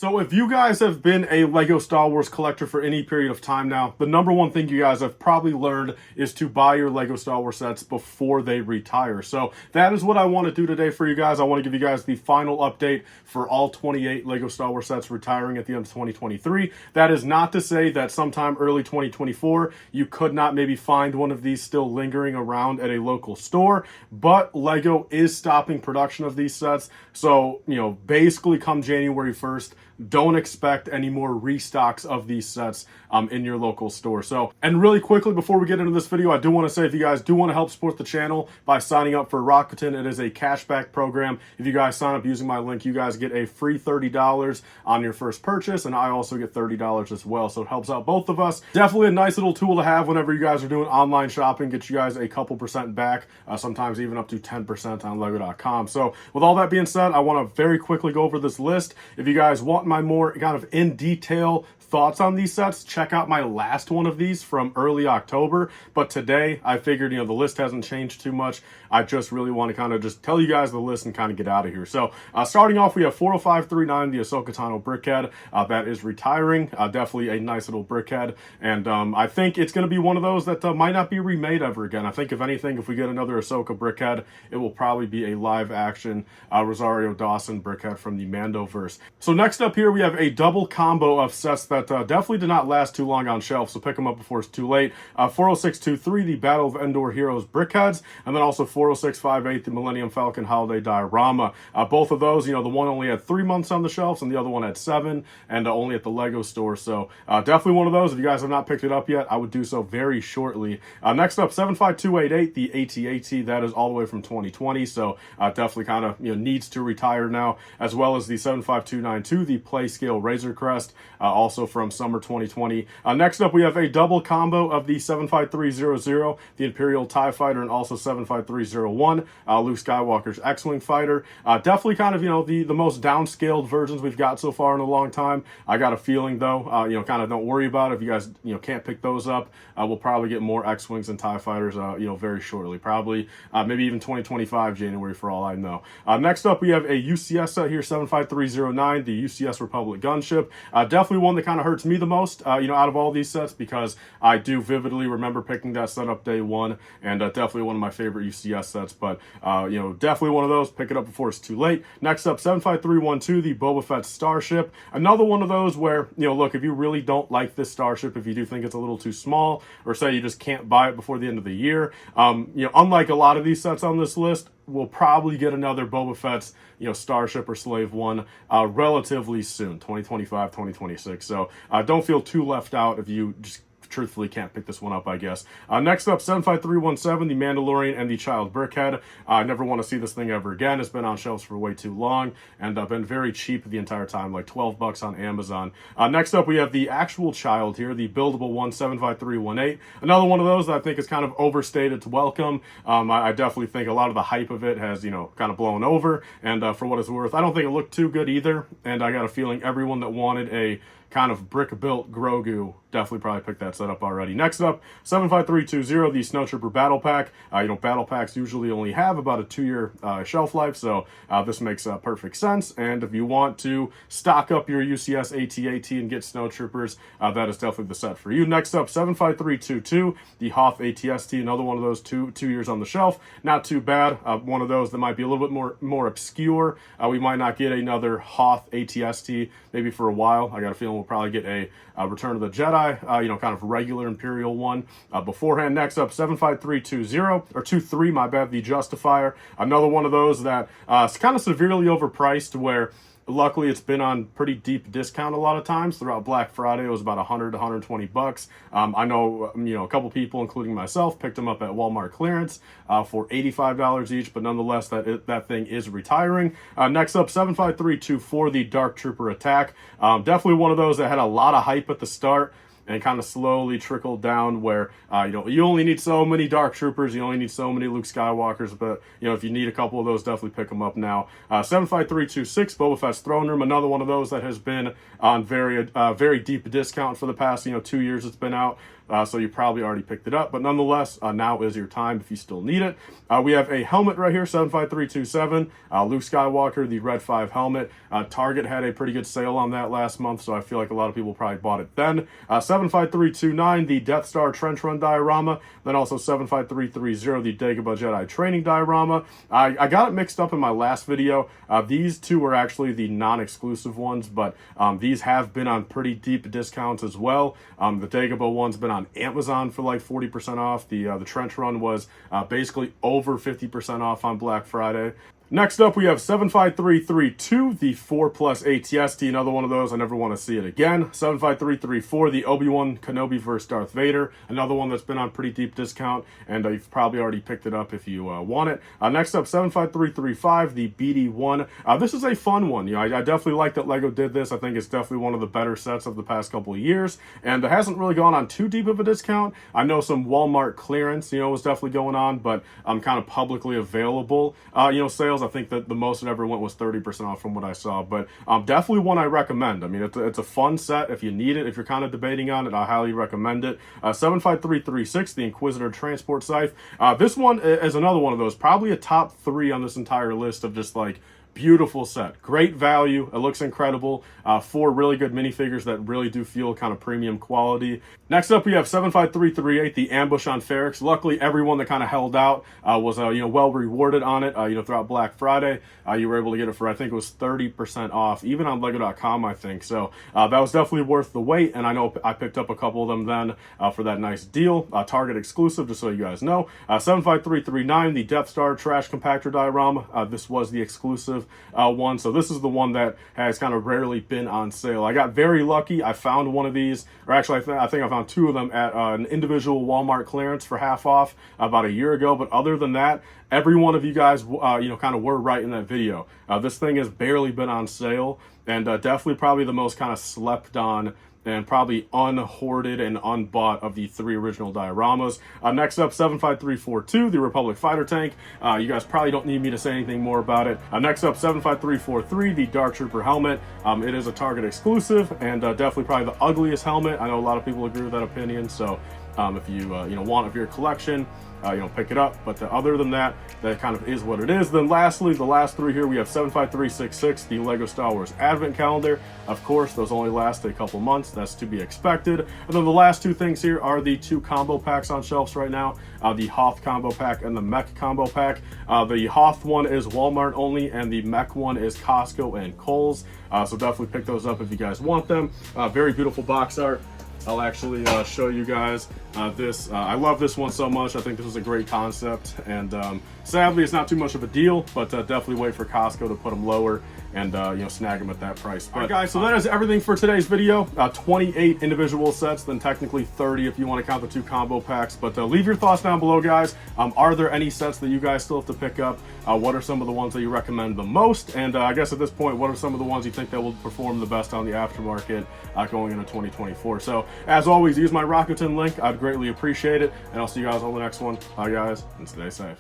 So if you guys have been a Lego Star Wars collector for any period of time now, the number one thing you guys have probably learned is to buy your Lego Star Wars sets before they retire. So that is what I want to do today for you guys. I want to give you guys the final update for all 28 Lego Star Wars sets retiring at the end of 2023. That is not to say that sometime early 2024, you could not maybe find one of these still lingering around at a local store, but Lego is stopping production of these sets. So, basically come January 1st, don't expect any more restocks of these sets in your local store. So, and really quickly before we get into this video, I do want to say if you guys do want to help support the channel by signing up for Rakuten, it is a cashback program. If you guys sign up using my link, you guys get a free $30 on your first purchase, and I also get $30 as well. So it helps out both of us. Definitely a nice little tool to have whenever you guys are doing online shopping. Get you guys a couple percent back, sometimes even up to 10% on Lego.com. So with all that being said, I want to very quickly go over this list. If you guys want my more kind of in detail thoughts on these sets, check out my last one of these from early October. But today I figured, the list hasn't changed too much. I just really want to kind of just tell you guys the list and kind of get out of here. So starting off, we have 40539, the Ahsoka Tano brickhead. That is retiring. Definitely a nice little brickhead. And I think it's going to be one of those that might not be remade ever again. I think if anything, if we get another Ahsoka brickhead, it will probably be a live action Rosario Dawson brickhead from the Mandoverse. So next up here, we have a double combo of sets that definitely did not last too long on shelf, so pick them up before it's too late. 40623, the Battle of Endor Heroes brickheads, and then also 40658, the Millennium Falcon Holiday Diorama. Both of those, the one only had 3 months on the shelves, and the other one had 7, and only at the Lego store. So definitely one of those. If you guys have not picked it up yet, I would do so very shortly. Next up, 75288, the AT-AT, that is all the way from 2020, so definitely kind of needs to retire now, as well as the 75292, the Playscale Razor Crest, also from summer 2020. Next up, we have a double combo of the 75300, the Imperial TIE Fighter, and also 75301, Luke Skywalker's X-Wing Fighter. Definitely kind of, the most downscaled versions we've got so far in a long time. I got a feeling, though, kind of don't worry about it. If you guys, can't pick those up, we'll probably get more X-Wings and TIE Fighters, very shortly. Probably, maybe even 2025 January for all I know. Next up, we have a UCS set here, 75309, the UCS Republic Gunship. Definitely one that kind of hurts me the most, out of all these sets, because I do vividly remember picking that set up day one, and definitely one of my favorite UCS sets, but, definitely one of those. Pick it up before it's too late. Next up, 75312, the Boba Fett Starship. Another one of those where, look, if you really don't like this Starship, if you do think it's a little too small, or say you just can't buy it before the end of the year, unlike a lot of these sets on this list, we'll probably get another Boba Fett's, Starship or Slave One relatively soon, 2025, 2026. So don't feel too left out if you just truthfully can't pick this one up, I guess. Next up, 75317, the Mandalorian and the Child Brickhead. I never want to see this thing ever again. It's been on shelves for way too long, and been very cheap the entire time, like $12 on Amazon. Next up, we have the actual Child here, the buildable one, 75318. Another one of those that I think is kind of overstated its welcome. I definitely think a lot of the hype of it has, kind of blown over, and for what it's worth, I don't think it looked too good either, and I got a feeling everyone that wanted a kind of brick-built Grogu definitely probably picked that set up already. Next up, 75320, the Snowtrooper Battle Pack. Battle packs usually only have about a 2-year shelf life, so this makes perfect sense. And if you want to stock up your UCS AT-AT and get Snowtroopers, that is definitely the set for you. Next up, 75322, the Hoth AT-ST, another one of those 2 years on the shelf. Not too bad. One of those that might be a little bit more obscure. We might not get another Hoth AT-ST maybe for a while. I got a feeling we'll probably get a Return of the Jedi, kind of regular Imperial one beforehand. Next up, 75323, my bad, the Justifier. Another one of those that is kind of severely overpriced, where luckily it's been on pretty deep discount a lot of times. Throughout Black Friday, it was about $100 to $120. I know, a couple people, including myself, picked them up at Walmart clearance for $85 each, but nonetheless, that thing is retiring. Next up, 75324, the Dark Trooper Attack. Definitely one of those that had a lot of hype at the start, and kind of slowly trickled down where, you only need so many Dark Troopers, you only need so many Luke Skywalkers, but, if you need a couple of those, definitely pick them up now. 75326, Boba Fett's Throne Room, another one of those that has been on very deep discount for the past, 2 years it's been out. so you probably already picked it up. But nonetheless, now is your time if you still need it. We have a helmet right here, 75327, Luke Skywalker, the Red 5 helmet. Target had a pretty good sale on that last month, so I feel like a lot of people probably bought it then. 75329, the Death Star Trench Run diorama. Then also 75330, the Dagobah Jedi Training diorama. I got it mixed up in my last video. These two are actually the non-exclusive ones, but these have been on pretty deep discounts as well. The Dagobah one's been on Amazon for like 40% off. The Trench Run was basically over 50% off on Black Friday. Next up, we have 75332, the 4 Plus ATST, another one of those. I never want to see it again. 75334, the Obi-Wan Kenobi vs. Darth Vader, another one that's been on pretty deep discount, and you've probably already picked it up if you want it. Next up, 75335, the BD1. This is a fun one. You know, I definitely like that LEGO did this. I think it's definitely one of the better sets of the past couple of years, and it hasn't really gone on too deep of a discount. I know some Walmart clearance, was definitely going on, but kind of publicly available, sales. I think that the most it ever went was 30% off from what I saw, but definitely one I recommend. I mean, it's a fun set. If you need it, if you're kind of debating on it, I highly recommend it. 75336, the Inquisitor Transport Scythe. This one is another one of those, probably a top 3 on this entire list of just like beautiful set, great value. It looks incredible. 4 really good minifigures that really do feel kind of premium quality. Next up, we have 75338, the Ambush on Ferrix. Luckily, everyone that kind of held out was well rewarded on it. Throughout Black Friday, you were able to get it for, I think it was 30% off, even on Lego.com, I think. So that was definitely worth the wait, and I know I picked up a couple of them then for that nice deal. Target exclusive, just so you guys know. 75339, the Death Star Trash Compactor diorama. This was the exclusive one, so this is the one that has kind of rarely been on sale. I got very lucky. I found one of these, or actually I think I found 2 of them at an individual Walmart clearance for half off about a year ago. But other than that, every one of you guys kind of were right in that video. This thing has barely been on sale, and definitely probably the most kind of slept on and probably unhoarded and unbought of the 3 original dioramas. Next up, 75342, the Republic Fighter Tank. You guys probably don't need me to say anything more about it. Next up, 75343, the Dark Trooper helmet. It is a Target exclusive, and definitely probably the ugliest helmet. I know a lot of people agree with that opinion, so if you want it for your collection, pick it up. But other than that, that kind of is what it is. Then lastly, the last 3 here, we have 75366, the Lego Star Wars Advent Calendar. Of course, those only last a couple months. That's to be expected. And then the last 2 things here are the 2 combo packs on shelves right now. The Hoth combo pack and the Mech combo pack. The Hoth one is Walmart only, and the Mech one is Costco and Kohl's. So definitely pick those up if you guys want them. Very beautiful box art. I'll actually show you guys this. I love this one so much. I think this is a great concept, and sadly it's not too much of a deal, but definitely wait for Costco to put them lower and snag them at that price. But, all right, guys, so that is everything for today's video. 28 individual sets, then technically 30 if you want to count the 2 combo packs. But leave your thoughts down below, guys. Are there any sets that you guys still have to pick up? What are some of the ones that you recommend the most? And I guess at this point, what are some of the ones you think that will perform the best on the aftermarket going into 2024? So as always, use my Rakuten link. I'd greatly appreciate it, and I'll see you guys on the next one. Bye, guys, and stay safe.